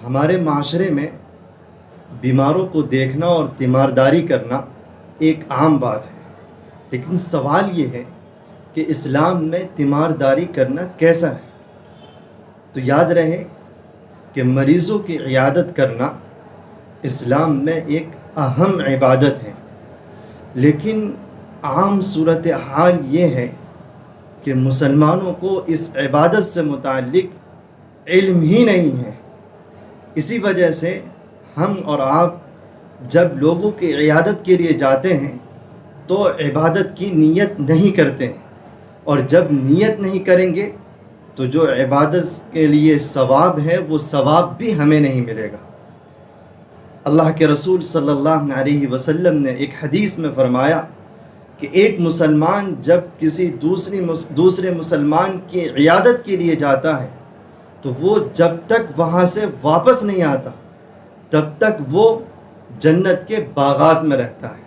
ہمارے معاشرے میں بیماروں کو دیکھنا اور تیمارداری کرنا ایک عام بات ہے، لیکن سوال یہ ہے کہ اسلام میں تیمارداری کرنا کیسا ہے؟ تو یاد رہے کہ مریضوں کی عیادت کرنا اسلام میں ایک اہم عبادت ہے، لیکن عام صورتحال یہ ہے کہ مسلمانوں کو اس عبادت سے متعلق علم ہی نہیں ہے۔ اسی وجہ سے ہم اور آپ جب لوگوں کی عیادت کے لیے جاتے ہیں تو عبادت کی نیت نہیں کرتے ہیں، اور جب نیت نہیں کریں گے تو جو عبادت کے لیے ثواب ہے وہ ثواب بھی ہمیں نہیں ملے گا۔ اللہ کے رسول صلی اللہ علیہ وسلم نے ایک حدیث میں فرمایا کہ ایک مسلمان جب کسی دوسرے مسلمان کی عیادت کے لیے جاتا ہے تو وہ جب تک وہاں سے واپس نہیں آتا تب تک وہ جنت کے باغات میں رہتا ہے۔